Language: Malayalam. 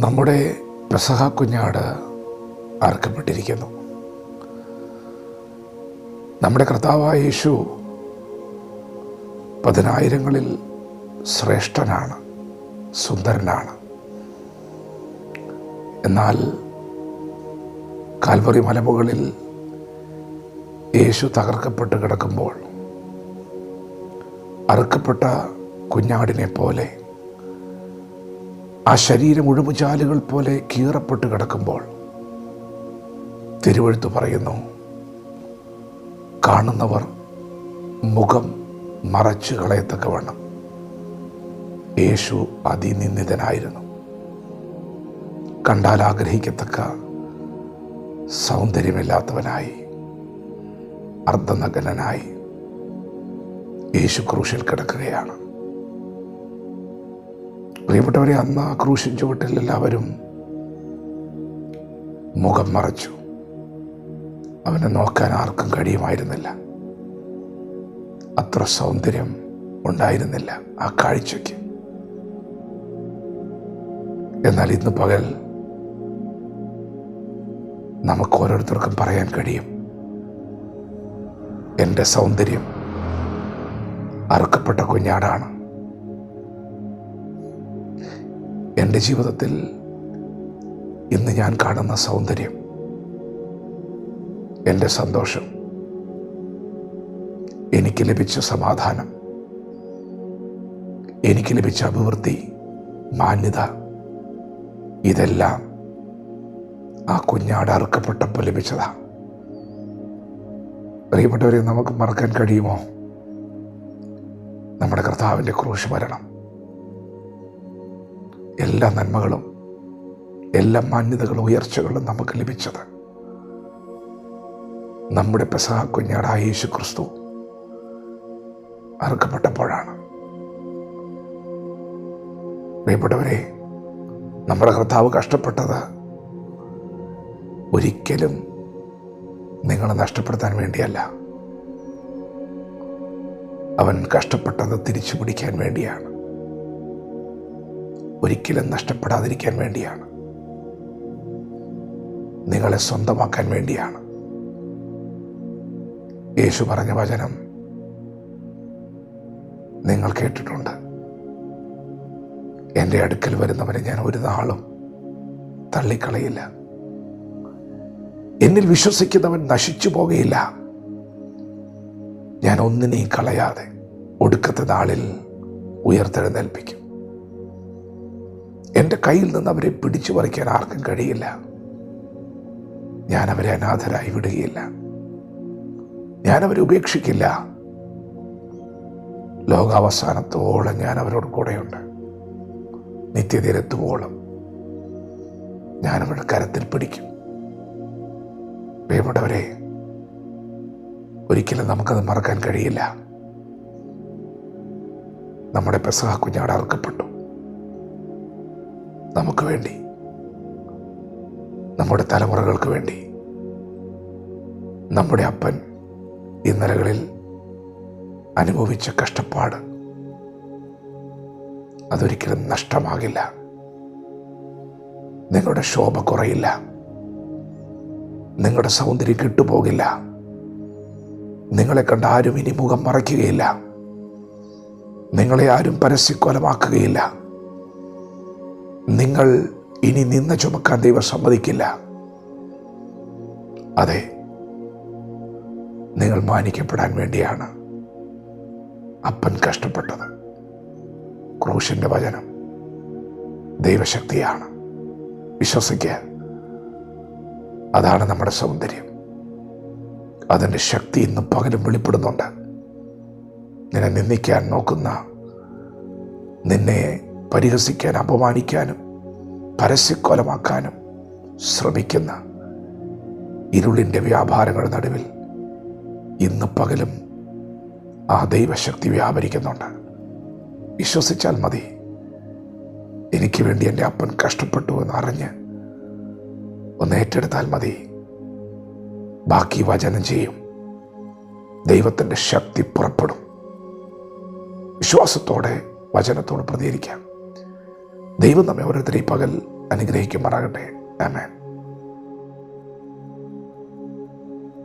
നമ്മുടെ പെസഹ കുഞ്ഞാട് അറുക്കപ്പെട്ടിരിക്കുന്നു. നമ്മുടെ കർത്താവായ യേശു പതിനായിരങ്ങളിൽ ശ്രേഷ്ഠനാണ്, സുന്ദരനാണ്. എന്നാൽ കാൽവറി മലമുകളിൽ യേശു തകർക്കപ്പെട്ട് കിടക്കുമ്പോൾ, അറുക്കപ്പെട്ട കുഞ്ഞാടിനെ പോലെ, ആ ശരീരം ഉഴുമുചാലുകൾ പോലെ കീറപ്പെട്ട് കിടക്കുമ്പോൾ, തിരുവെഴുത്ത് പറയുന്നു, കാണുന്നവർ മുഖം മറച്ചു കളയത്തക്കവണ്ണം യേശു അതിനിന്ദിതനായിരുന്നു. കണ്ടാൽ ആഗ്രഹിക്കത്തക്ക സൗന്ദര്യമില്ലാത്തവനായി, അർദ്ധനഗ്നനായി യേശു ക്രൂശിൽ കിടക്കുകയാണ്. പ്രിയപ്പെട്ടവരെ, അന്ന് ആ ക്രൂശിൻ ചുവട്ടിൽ എല്ലാവരും മുഖം മറച്ചു. അവനെ നോക്കാൻ ആർക്കും കഴിയുമായിരുന്നില്ല. അത്ര സൗന്ദര്യം ഉണ്ടായിരുന്നില്ല ആ കാഴ്ചയ്ക്ക്. എന്നാൽ ഇന്ന് പകൽ നമുക്ക് ഓരോരുത്തർക്കും പറയാൻ കഴിയും, എൻ്റെ സൗന്ദര്യം അറുക്കപ്പെട്ട കുഞ്ഞാടാണ്. എൻ്റെ ജീവിതത്തിൽ ഇന്ന് ഞാൻ കാണുന്ന സൗന്ദര്യം, എൻ്റെ സന്തോഷം, എനിക്ക് ലഭിച്ച സമാധാനം, എനിക്ക് ലഭിച്ച അഭിവൃദ്ധി, മാന്യത, ഇതെല്ലാം ആ കുഞ്ഞാട് അറുക്കപ്പെട്ടപ്പോൾ ലഭിച്ചതാ. പ്രിയപ്പെട്ടവരെ, നമുക്ക് മറക്കാൻ കഴിയുമോ നമ്മുടെ കർത്താവിൻ്റെ ക്രൂശ് മരണം? എല്ലാ നന്മകളും, എല്ലാ മാന്യതകളും, ഉയർച്ചകളും നമുക്ക് ലഭിച്ചത് നമ്മുടെ പെസഹ കുഞ്ഞാടായ യേശു ക്രിസ്തു അറുക്കപ്പെട്ടപ്പോഴാണ്. പ്രിയപ്പെട്ടവരെ, നമ്മുടെ കർത്താവ് കഷ്ടപ്പെട്ടത് ഒരിക്കലും നിങ്ങളെ നഷ്ടപ്പെടുത്താൻ വേണ്ടിയല്ല. അവൻ കഷ്ടപ്പെട്ടത് തിരിച്ചു പിടിക്കാൻ വേണ്ടിയാണ്, ഒരിക്കലും നഷ്ടപ്പെടാതിരിക്കാൻ വേണ്ടിയാണ്, നിങ്ങളെ സ്വന്തമാക്കാൻ വേണ്ടിയാണ്. യേശു പറഞ്ഞ വചനം നിങ്ങൾ കേട്ടിട്ടുണ്ട്, എൻ്റെ അടുക്കൽ വരുന്നവനെ ഞാൻ ഒരു നാളും തള്ളിക്കളയില്ല. എന്നിൽ വിശ്വസിക്കുന്നവൻ നശിച്ചു പോകുകയില്ല, ഞാൻ ഒന്നിനെയും കളയാതെ ഒടുക്കത്തെ നാളിൽ ഉയർത്തെഴുന്നേൽപ്പിക്കും. എൻ്റെ കയ്യിൽ നിന്ന് അവരെ പിടിച്ചു പറിക്കാൻ ആർക്കും കഴിയില്ല. ഞാൻ അവരെ അനാഥരായി വിടുകയില്ല, ഞാൻ അവരെ ഉപേക്ഷിക്കില്ല. ലോകാവസാനത്തോളം ഞാൻ അവരോട് കൂടെയുണ്ട്. നിത്യതയിലെത്തുവോളം ഞാൻ അവരുടെ കരത്തിൽ പിടിക്കും. പ്രിയപ്പെട്ടവരെ, ഒരിക്കലും നമുക്കത് മറക്കാൻ കഴിയില്ല. നമ്മുടെ പെസഹ കുഞ്ഞാട് അറുക്കപ്പെട്ടു നമുക്ക് വേണ്ടി, നമ്മുടെ തലമുറകൾക്ക് വേണ്ടി. നമ്മുടെ അപ്പൻ ഇന്നലകളിൽ അനുഭവിച്ച കഷ്ടപ്പാട് അതൊരിക്കലും നഷ്ടമാകില്ല. നിങ്ങളുടെ ശോഭ കുറയില്ല, നിങ്ങളുടെ സൗന്ദര്യം കിട്ടുപോകില്ല. നിങ്ങളെ കണ്ട ആരും ഇനി മുഖം മറയ്ക്കുകയില്ല, നിങ്ങളെ ആരും പരസ്യക്കൊലമാക്കുകയില്ല. നിങ്ങൾ ഇനി നിന്ന ചുമക്കാൻ ദൈവം സമ്മതിക്കില്ല. അതെ, നിങ്ങൾ മാനിക്കപ്പെടാൻ വേണ്ടിയാണ് അപ്പൻ കഷ്ടപ്പെട്ടത്. ക്രൂശിൻ്റെ വചനം ദൈവശക്തിയാണ്. വിശ്വസിക്കുക, അതാണ് നമ്മുടെ സൗന്ദര്യം. അതിൻ്റെ ശക്തി ഇന്നും പകലും വെളിപ്പെടുന്നുണ്ട്. നിന്നെ നിന്ദിക്കാൻ നോക്കുന്ന, നിന്നെ പരിഹസിക്കാൻ, അപമാനിക്കാനും പരസ്യക്കൊലമാക്കാനും ശ്രമിക്കുന്ന ഇരുളിൻ്റെ വ്യാപാരങ്ങളുടെ നടുവിൽ ഇന്ന് പകലും ആ ദൈവശക്തി വ്യാപരിക്കുന്നുണ്ട്. വിശ്വസിച്ചാൽ മതി. എനിക്ക് വേണ്ടി എൻ്റെ അപ്പൻ കഷ്ടപ്പെട്ടു എന്ന് അറിഞ്ഞ് ഒന്ന് ഏറ്റെടുത്താൽ മതി. ബാക്കി വചനം ചെയ്യും. ദൈവത്തിൻ്റെ ശക്തി പുറപ്പെടും. വിശ്വാസത്തോടെ വചനത്തോട് പ്രതികരിക്കാം. ദൈവം നമ്മെ ഓരോരുത്തരെയും പകൽ അനുഗ്രഹിക്കുമാറാകട്ടെ. ആമേൻ.